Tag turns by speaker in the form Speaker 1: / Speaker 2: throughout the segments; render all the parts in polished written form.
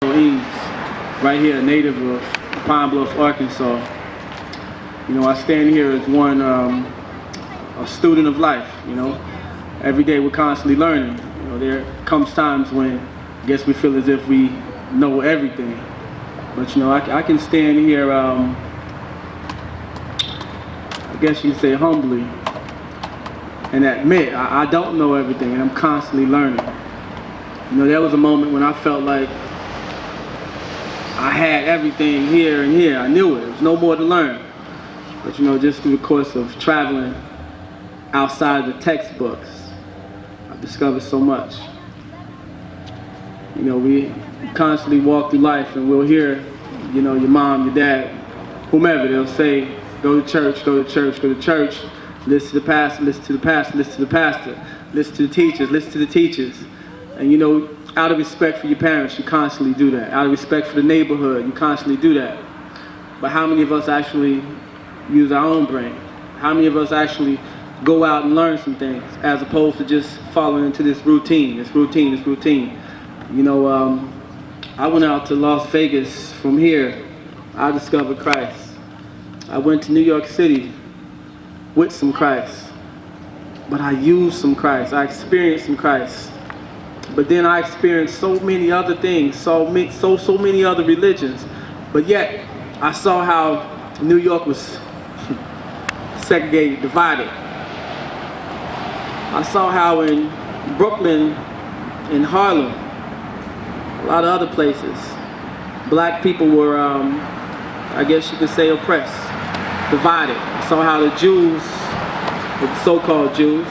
Speaker 1: Eames, right here, a native of Pine Bluff, Arkansas. You know, I stand here as one, a student of life. You know, every day we're constantly learning. You know, there comes times when I guess we feel as if we know everything. But you know, I can stand here, I guess you could say humbly, and admit I don't know everything, and I'm constantly learning. You know, there was a moment when I felt like I had everything here and here. I knew it. There was no more to learn. But you know, just through the course of traveling outside the textbooks, I've discovered so much. You know, we constantly walk through life and we'll hear, you know, your mom, your dad, whomever, they'll say, go to church, go to church, go to church, listen to the pastor, listen to the pastor, listen to the pastor, listen to the teachers, listen to the teachers. And you know, out of respect for your parents, you constantly do that. Out of respect for the neighborhood, you constantly do that. But how many of us actually use our own brain? How many of us actually go out and learn some things as opposed to just following into this routine, this routine, this routine? You know, I went out to Las Vegas. From here, I discovered Christ. I went to New York City with some Christ. But I used some Christ. I experienced some Christ. But then I experienced so many other things, so many other religions. But yet, I saw how New York was segregated, divided. I saw how in Brooklyn, in Harlem, a lot of other places, black people were, I guess you could say, oppressed, divided. I saw how the Jews, the so-called Jews,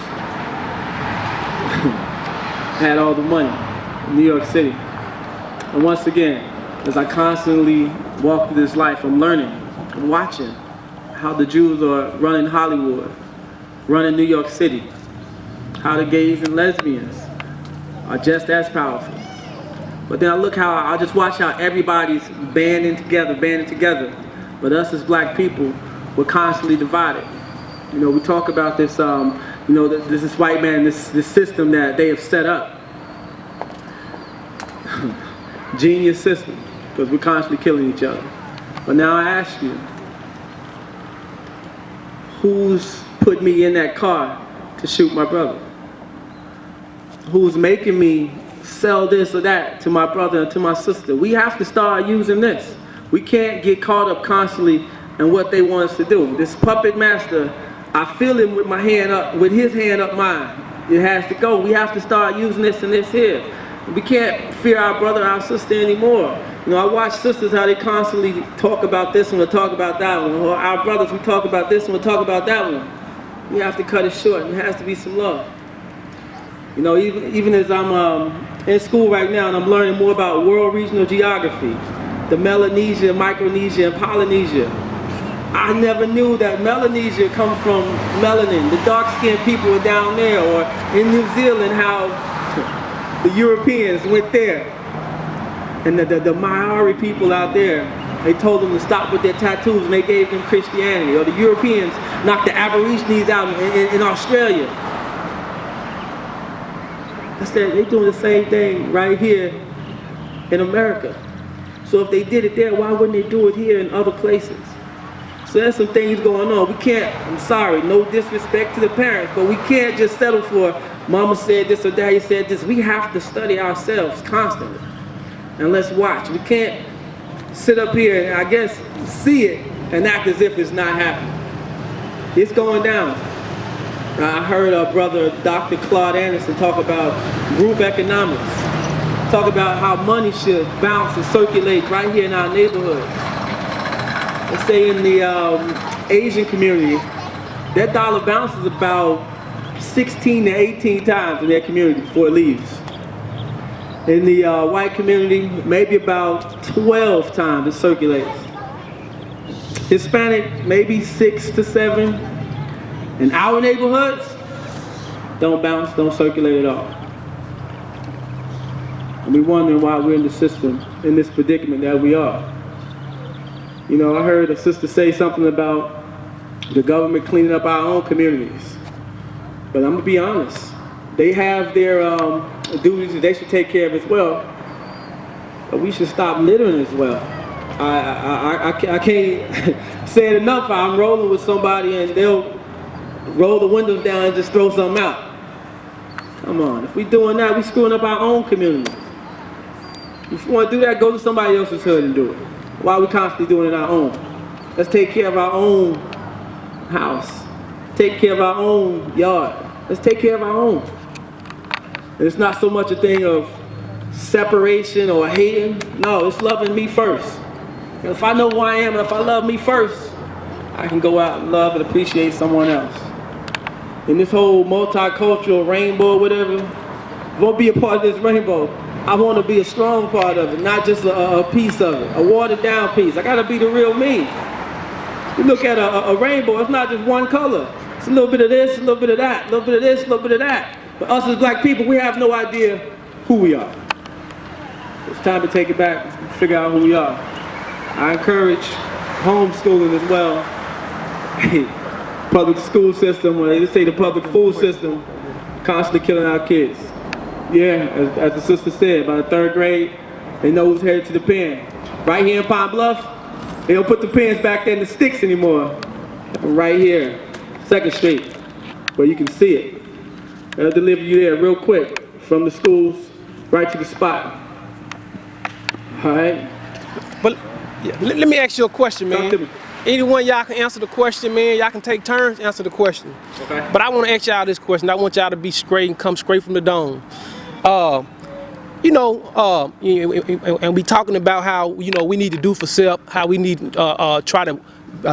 Speaker 1: had all the money in New York City. And once again, as I constantly walk through this life, I'm learning, I'm watching how the Jews are running Hollywood, running New York City, how the gays and lesbians are just as powerful. But then I look how, I just watch how everybody's banding together, but us as black people, we're constantly divided. You know, we talk about this, you know, this white man, this system that they have set up. Genius system, because we're constantly killing each other. But now I ask you, who's put me in that car to shoot my brother? Who's making me sell this or that to my brother and to my sister? We have to start using this. We can't get caught up constantly in what they want us to do. This puppet master, I feel him with my hand up, with his hand up mine. It has to go. We have to start using this and this here. We can't fear our brother, our sister anymore. You know, I watch sisters how they constantly talk about this and we'll talk about that one. Or our brothers, we talk about this and we'll talk about that one. We have to cut it short. There has to be some love. You know, even as I'm in school right now and I'm learning more about world regional geography, the Melanesia, Micronesia, and Polynesia. I never knew that Melanesia comes from melanin. The dark-skinned people were down there, or in New Zealand, how the Europeans went there. And the Maori people out there, they told them to stop with their tattoos and they gave them Christianity. Or the Europeans knocked the Aborigines out in Australia. I said, they're doing the same thing right here in America. So if they did it there, why wouldn't they do it here in other places? So there's some things going on. We can't, I'm sorry, no disrespect to the parents, but we can't just settle for mama said this or daddy said this. We have to study ourselves constantly. And let's watch. We can't sit up here and I guess see it and act as if it's not happening. It's going down. I heard our brother Dr. Claude Anderson talk about group economics. Talk about how money should bounce and circulate right here in our neighborhood. Let's say in the Asian community, that dollar bounces about 16 to 18 times in their community before it leaves. In the white community, maybe about 12 times it circulates. Hispanic, maybe 6 to 7. In our neighborhoods, don't bounce, don't circulate at all. And we're wondering why we're in the system, in this predicament that we are. You know, I heard a sister say something about the government cleaning up our own communities. But I'm gonna be honest, they have their duties that they should take care of as well. But we should stop littering as well. I can't say it enough. I'm rolling with somebody and they'll roll the windows down and just throw something out. Come on, if we doing that, we screwing up our own community. If you want to do that, go to somebody else's hood and do it. Why are we constantly doing it our own? Let's take care of our own house. Take care of our own yard. Let's take care of our own. And it's not so much a thing of separation or hating. No, it's loving me first. And if I know who I am and if I love me first, I can go out and love and appreciate someone else. And this whole multicultural rainbow, whatever, I won't be a part of this rainbow. I want to be a strong part of it, not just a piece of it, a watered down piece. I got to be the real me. You look at a rainbow, it's not just one color. It's a little bit of this, a little bit of that, a little bit of this, a little bit of that. But us as black people, we have no idea who we are. It's time to take it back and figure out who we are. I encourage homeschooling as well. Public school system, or they say the public food system, constantly killing our kids. Yeah, as the sister said, by the 3rd grade, they know who's headed to the pen. Right here in Pine Bluff, they don't put the pens back there in the sticks anymore. Right here, 2nd Street, where you can see it. They'll deliver you there real quick, from the schools right to the spot. All right?
Speaker 2: But yeah, let me ask you a question, man. Anyone y'all can answer the question, man. Y'all can take turns, answer the question. Okay. But I want to ask y'all this question. I want y'all to be straight and come straight from the dome. And we talking about how, we need to do for self, how we need to try to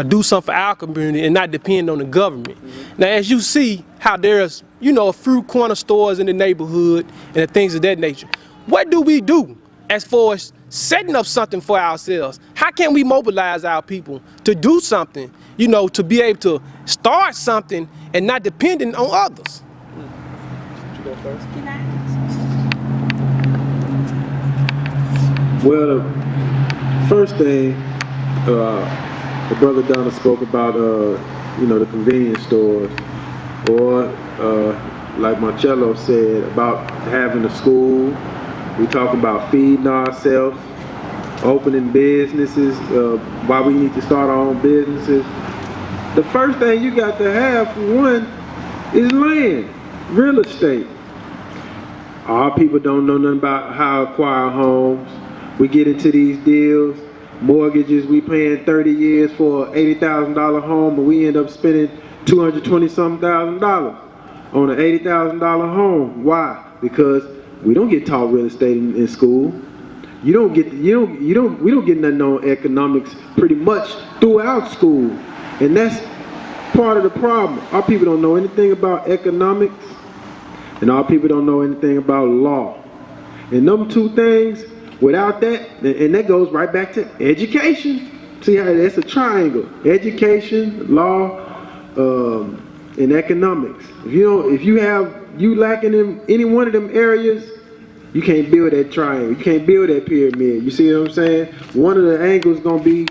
Speaker 2: do something for our community and not depend on the government. Mm-hmm. Now, as you see how there's, a few corner stores in the neighborhood and things of that nature, what do we do as far as setting up something for ourselves? How can we mobilize our people to do something, to be able to start something and not depending on others?
Speaker 3: You go first.
Speaker 4: Well, the first thing, the brother Donna spoke about, the convenience stores, or like Marcello said, about having a school. We talk about feeding ourselves, opening businesses, why we need to start our own businesses. The first thing you got to have, for one, is land, real estate. Our people don't know nothing about how to acquire homes. We get into these deals, mortgages, we paying 30 years for an $80,000 home, and we end up spending $220-something thousand on an $80,000 home. Why? Because we don't get taught real estate in school. We don't get nothing on economics pretty much throughout school. And that's part of the problem. Our people don't know anything about economics, and our people don't know anything about law. And them two things, without that, and that goes right back to education. See how that's a triangle: education, law, and economics. If you lacking in any one of them areas, you can't build that triangle. You can't build that pyramid. You see what I'm saying? One of the angles gonna be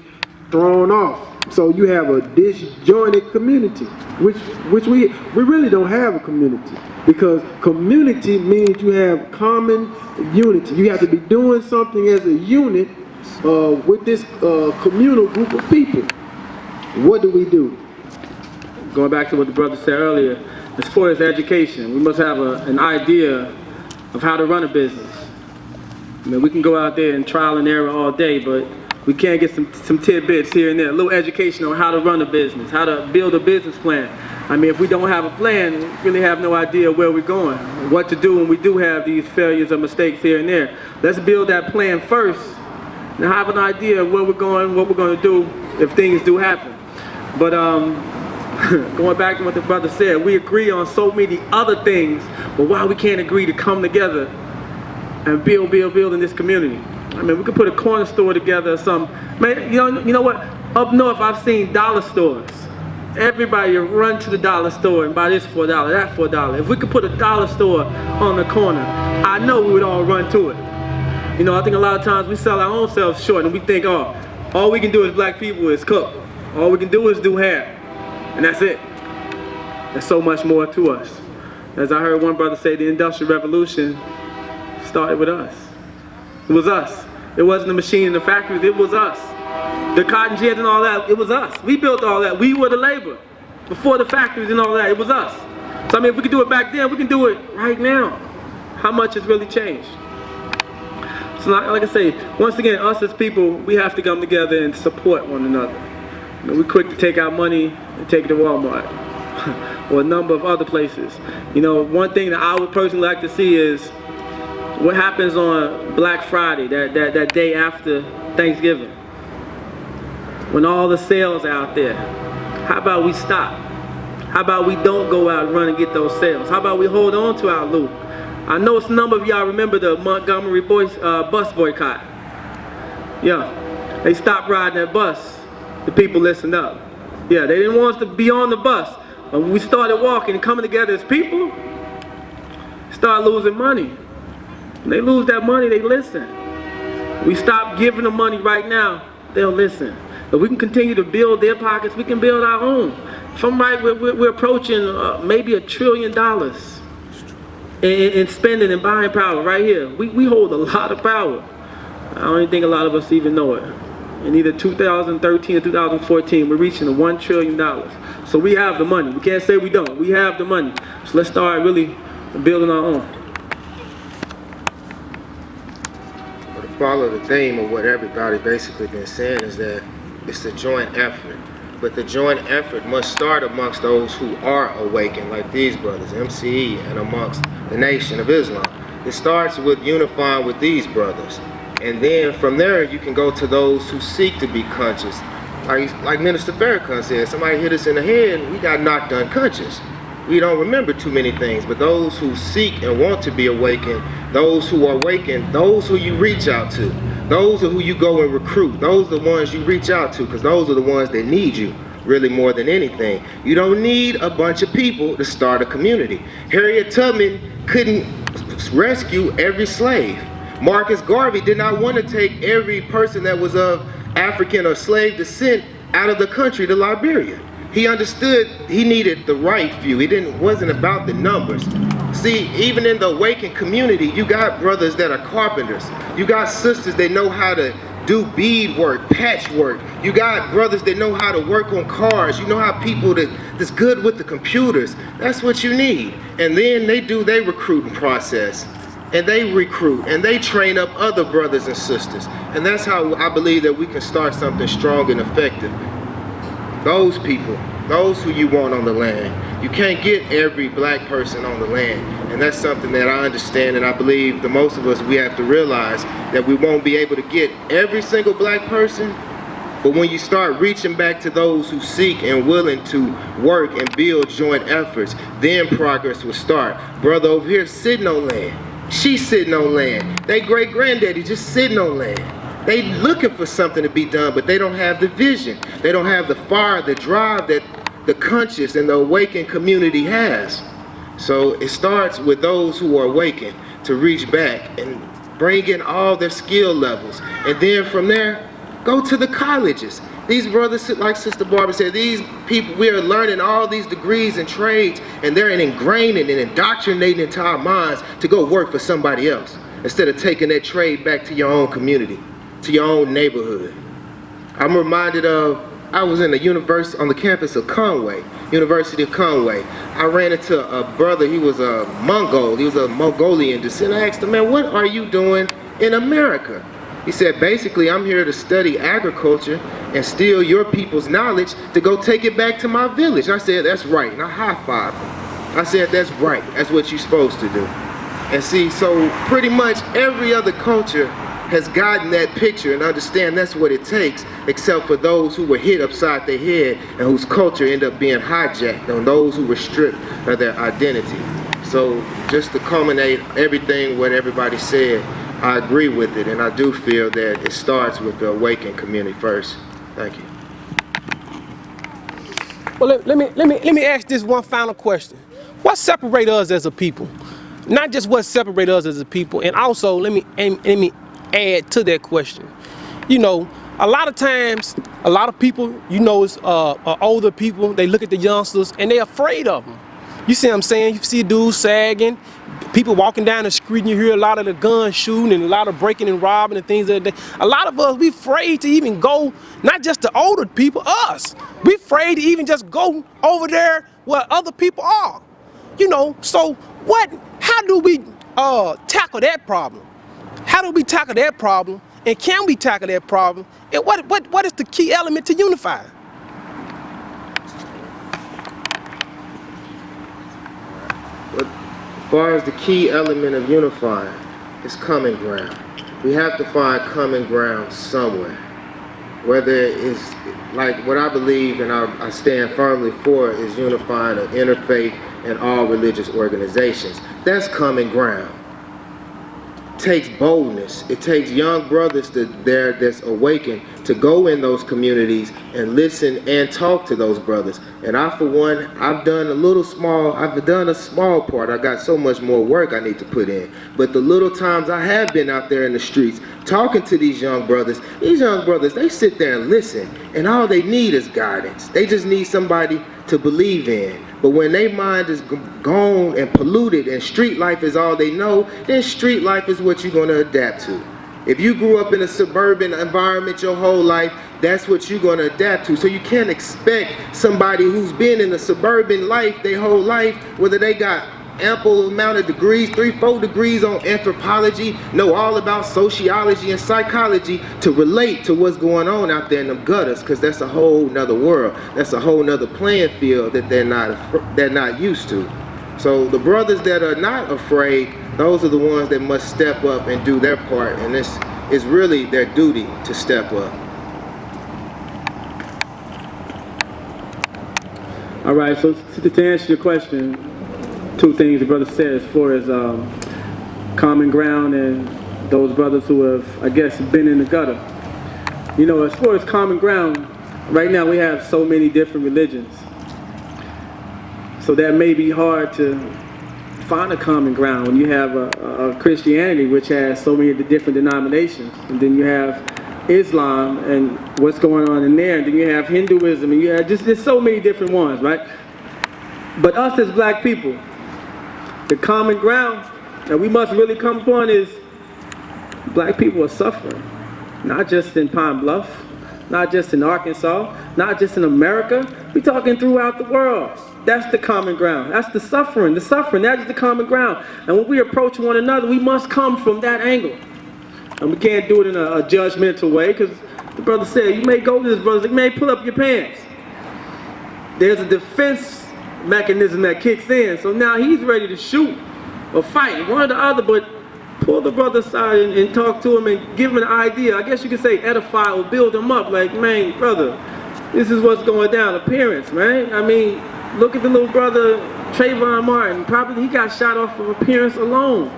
Speaker 4: thrown off. So you have a disjointed community, which we really don't have a community, because community means you have common unity. You have to be doing something as a unit with this communal group of people. What do we do?
Speaker 1: Going back to what the brother said earlier, as far as education, we must have an idea of how to run a business. I mean, we can go out there and trial and error all day, but we can't get some tidbits here and there, a little education on how to run a business, how to build a business plan. I mean, if we don't have a plan, we really have no idea where we're going, what to do when we do have these failures or mistakes here and there. Let's build that plan first and have an idea of where we're going, what we're going to do if things do happen. But going back to what the brother said, we agree on so many other things, but why we can't agree to come together and build in this community? I mean, we could put a corner store together or something. Man, you know what? Up north, I've seen dollar stores. Everybody run to the dollar store and buy this for $1, that for $1. If we could put a dollar store on the corner, I know we would all run to it. I think a lot of times we sell our own selves short and we think, oh, all we can do as black people is cook. All we can do is do hair. And that's it. There's so much more to us. As I heard one brother say, the Industrial Revolution started with us. It was us. It wasn't the machine in the factories, it was us. The cotton gins and all that, it was us. We built all that. We were the labor. Before the factories and all that, it was us. So I mean, if we could do it back then, we can do it right now. How much has really changed? So like I say, once again, us as people, we have to come together and support one another. You know, we're quick to take our money and take it to Walmart or a number of other places. You know, one thing that I would personally like to see is what happens on Black Friday, that day after Thanksgiving, when all the sales are out there. How about we stop? How about we don't go out and run and get those sales? How about we hold on to our loot? I know a number of y'all remember the Montgomery bus boycott. Yeah, they stopped riding that bus. The people listened up. Yeah, they didn't want us to be on the bus. When we started walking and coming together as people, start losing money. When they lose that money, they listen. We stop giving them money right now, they'll listen. If we can continue to build their pockets, we can build our own. If I'm right, we're approaching maybe $1 trillion in spending and buying power right here. We hold a lot of power. I don't even think a lot of us even know it. In either 2013 or 2014, we're reaching the $1 trillion. So we have the money. We can't say we don't. We have the money. So let's start really building our own.
Speaker 5: Well, to follow the theme of what everybody basically been saying is that it's a joint effort. But the joint effort must start amongst those who are awakened, like these brothers, MCE, and amongst the Nation of Islam. It starts with unifying with these brothers. And then from there, you can go to those who seek to be conscious. Like Minister Farrakhan said, somebody hit us in the head, we got knocked unconscious. We don't remember too many things, but those who seek and want to be awakened, those who are awakened, those who you reach out to, those are who you go and recruit. Those are the ones you reach out to, because those are the ones that need you, really more than anything. You don't need a bunch of people to start a community. Harriet Tubman couldn't rescue every slave. Marcus Garvey did not want to take every person that was of African or slave descent out of the country to Liberia. He understood he needed the right few. Wasn't about the numbers. See, even in the awakened community, you got brothers that are carpenters. You got sisters that know how to do bead work, patchwork. You got brothers that know how to work on cars. You know how people that's good with the computers. That's what you need. And then they do their recruiting process. And they recruit and they train up other brothers and sisters. And that's how I believe that we can start something strong and effective. Those people, those who you want on the land. You can't get every black person on the land. And that's something that I understand, and I believe the most of us, we have to realize that we won't be able to get every single black person. But when you start reaching back to those who seek and willing to work and build joint efforts, then progress will start. Brother over here sitting on land. She's sitting on land. They great-granddaddy just sitting on land. They looking for something to be done, but they don't have the vision. They don't have the fire, the drive that the conscious and the awakened community has. So it starts with those who are awakened to reach back and bring in all their skill levels. And then from there, go to the colleges. These brothers, like Sister Barbara said, these people, we are learning all these degrees and trades, and they're ingraining and indoctrinating into our minds to go work for somebody else, instead of taking that trade back to your own community, to your own neighborhood. I'm reminded of, I was in the university, on the campus of Conway, University of Conway. I ran into a brother, he was a Mongol, he was a Mongolian descent. I asked him, man, what are you doing in America? He said, basically, I'm here to study agriculture and steal your people's knowledge to go take it back to my village. I said, that's right, and I high-fived him. I said, that's right, that's what you're supposed to do. And see, so pretty much every other culture has gotten that picture and understand that's what it takes, except for those who were hit upside their head and whose culture ended up being hijacked, on those who were stripped of their identity. So just to culminate everything what everybody said, I agree with it, and I do feel that it starts with the awakened community first. Thank you.
Speaker 2: Well, let me ask this one final question. What separates us as a people? Not just what separates us as a people, and also let me add to that question. You know, a lot of times, a lot of people, you know, it's older people, they look at the youngsters and they're afraid of them. You see what I'm saying? You see dudes sagging, people walking down the street, and you hear a lot of the guns shooting and a lot of breaking and robbing and things like that. A lot of us, we afraid to even go, not just the older people, us. We afraid to even just go over there where other people are. You know, so how do we tackle that problem? How do we tackle that problem? And can we tackle that problem? And what is the key element to unify?
Speaker 5: But as far as the key element of unifying, is common ground. We have to find common ground somewhere. Whether it's like what I believe and I stand firmly for is unifying an interfaith and all religious organizations. That's common ground. It takes boldness. It takes young brothers that's awakened to go in those communities and listen and talk to those brothers. And I, for one, I've done a small part. I got so much more work I need to put in. But the little times I have been out there in the streets talking to these young brothers, they sit there and listen. And all they need is guidance. They just need somebody to believe in. But when their mind is gone and polluted and street life is all they know, then street life is what you're going to adapt to. If you grew up in a suburban environment your whole life, that's what you're going to adapt to. So you can't expect somebody who's been in a suburban life their whole life, whether they got ample amount of degrees, 3-4 degrees on anthropology, know all about sociology and psychology, to relate to what's going on out there in them gutters, because that's a whole nother world. That's a whole nother playing field that they're not used to. So the brothers that are not afraid, those are the ones that must step up and do their part, and this is really their duty to step up.
Speaker 1: All right, so to answer your question, two things the brother said as far as common ground and those brothers who have, I guess, been in the gutter. You know, as far as common ground, right now we have so many different religions. So that may be hard to find a common ground when you have a Christianity which has so many of the different denominations, and then you have Islam and what's going on in there, and then you have Hinduism, and you have there's so many different ones, right? But us as black people, the common ground that we must really come upon is black people are suffering, not just in Pine Bluff, not just in Arkansas, not just in America, we're talking throughout the world. That's the common ground. That's the suffering, that is the common ground. And when we approach one another, we must come from that angle. And we can't do it in a judgmental way, because the brother said, you may go to this brother, you may pull up your pants. There's a defense mechanism that kicks in, so now he's ready to shoot or fight, one or the other, but pull the brother aside and talk to him and give him an idea. I guess you could say edify or build him up, like, man, brother, this is what's going down, appearance, man. I mean, look at the little brother, Trayvon Martin, probably he got shot off of appearance alone.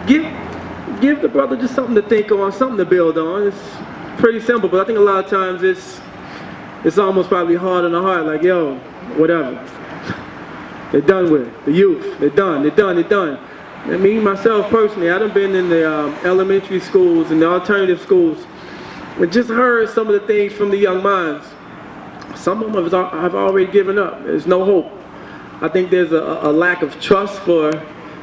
Speaker 1: Give the brother just something to think on, something to build on. It's pretty simple, but I think a lot of times it's almost probably hard on the heart, like, yo, whatever. They're done with it. The youth, they're done. And me, myself, personally, I done been in the elementary schools and the alternative schools and just heard some of the things from the young minds. Some of them have already given up. There's no hope. I think there's a lack of trust for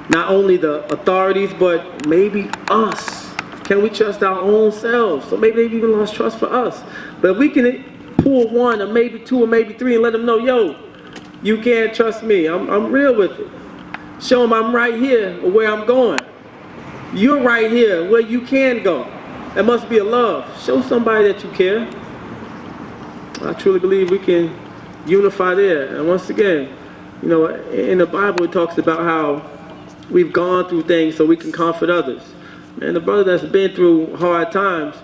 Speaker 1: not only the authorities, but maybe us. Can we trust our own selves? So maybe they've even lost trust for us. But if we can pull one or maybe two or maybe three and let them know, yo, you can't trust me. I'm real with it. Show them I'm right here where I'm going. You're right here where you can go. There must be a love. Show somebody that you care. I truly believe we can unify there. And once again, you know, in the Bible it talks about how we've gone through things so we can comfort others. And the brother that's been through hard times,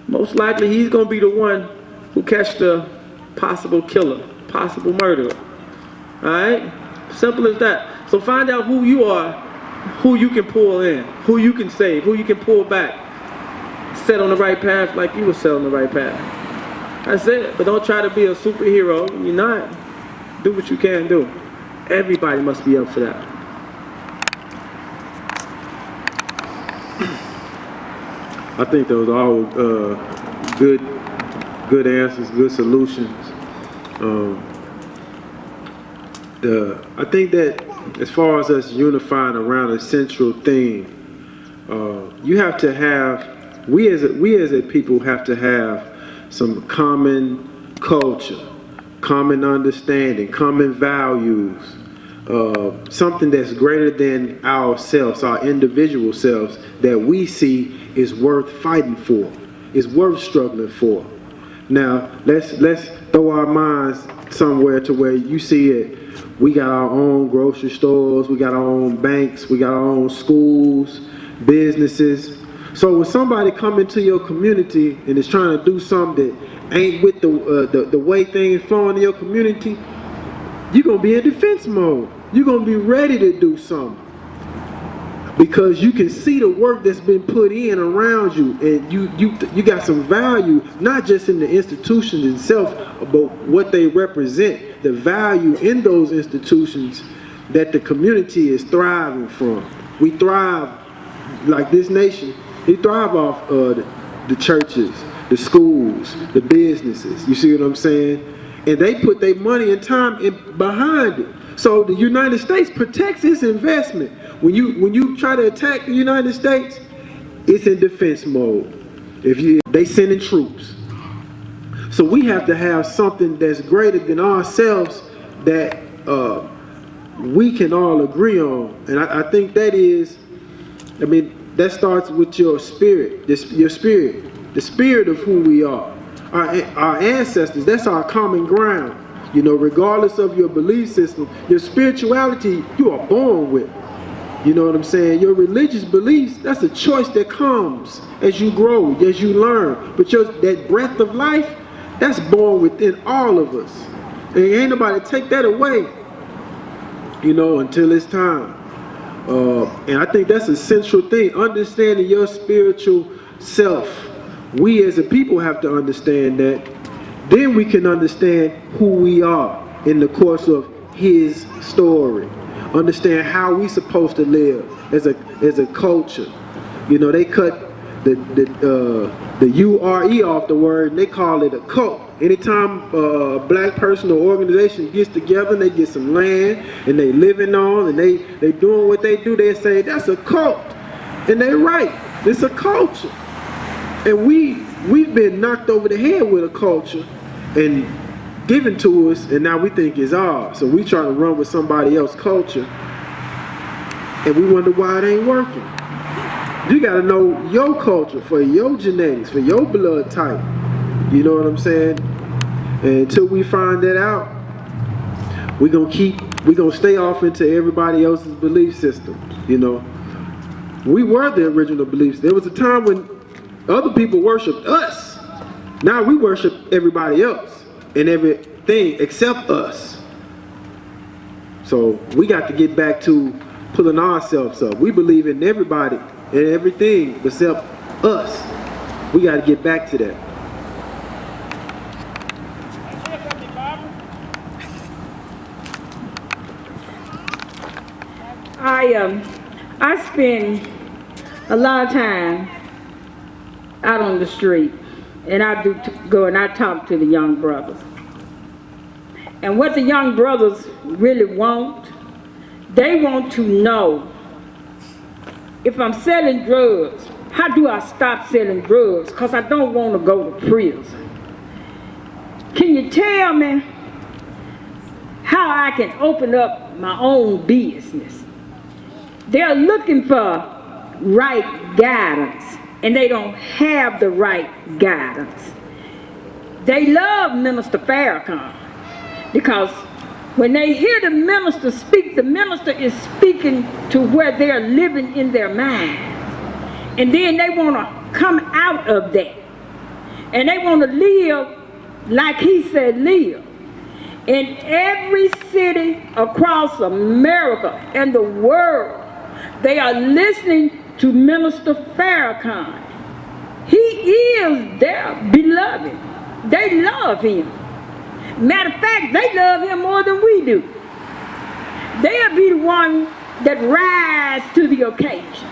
Speaker 1: most likely he's going to be the one who catch the possible killer, possible murderer. Alright? Simple as that. So find out who you are, who you can pull in, who you can save, who you can pull back. Set on the right path like you were set on the right path. That's it. But don't try to be a superhero. You're not. Do what you can do. Everybody must be up for that.
Speaker 4: I think those are all good answers, good solutions. I think that as far as us unifying around a central theme, you have to have, we as a people have to have some common culture, common understanding, common values, something that's greater than ourselves, our individual selves, that we see is worth fighting for, is worth struggling for. Now, let's throw our minds somewhere to where you see it. We got our own grocery stores, we got our own banks, we got our own schools, businesses. So when somebody come into your community and is trying to do something that ain't with the way things flowing in your community, you're gonna be in defense mode. You're gonna be ready to do something, because you can see the work that's been put in around you, and you got some value, not just in the institutions itself, but what they represent, the value in those institutions that the community is thriving from. We thrive, like this nation, we thrive off the churches, the schools, the businesses, you see what I'm saying? And they put their money and time behind it. So the United States protects its investment. When you try to attack the United States, it's in defense mode. They sending troops. So we have to have something that's greater than ourselves that we can all agree on. And I think that is, that starts with your spirit, your spirit, the spirit of who we are. Our ancestors, that's our common ground. You know, regardless of your belief system, your spirituality, you are born with. You know what I'm saying? Your religious beliefs, that's a choice that comes as you grow, as you learn. But that breath of life, that's born within all of us. And ain't nobody take that away, you know, until it's time. And I think that's a central thing, understanding your spiritual self. We as a people have to understand that. Then we can understand who we are in the course of his story. Understand how we supposed to live as a culture. You know, they cut the U-R-E off the word and they call it a cult. Anytime a black person or organization gets together and they get some land and they living on and they doing what they do, they say that's a cult. And they're right, it's a culture. And we've been knocked over the head with a culture and given to us, and now we think it's ours. So we try to run with somebody else's culture, and we wonder why it ain't working. You gotta know your culture, for your genetics, for your blood type. You know what I'm saying? And until we find that out, we're gonna stay off into everybody else's belief system. You know, we were the original beliefs. There was a time when other people worshiped us. Now we worship everybody else and everything except us. So we got to get back to pulling ourselves up. We believe in everybody and everything except us. We got to get back to that.
Speaker 6: I spend a lot of time out on the street, and I do go and I talk to the young brothers. And what the young brothers really want, they want to know, if I'm selling drugs, how do I stop selling drugs? Because I don't want to go to prison. Can you tell me how I can open up my own business? They're looking for right guidance, and they don't have the right guidance. They love Minister Farrakhan because when they hear the minister speak, the minister is speaking to where they're living in their mind. And then they want to come out of that. And they want to live like he said live. In every city across America and the world, they are listening to Minister Farrakhan. He is their beloved. They love him. Matter of fact, they love him more than we do. They'll be the one that rise to the occasion.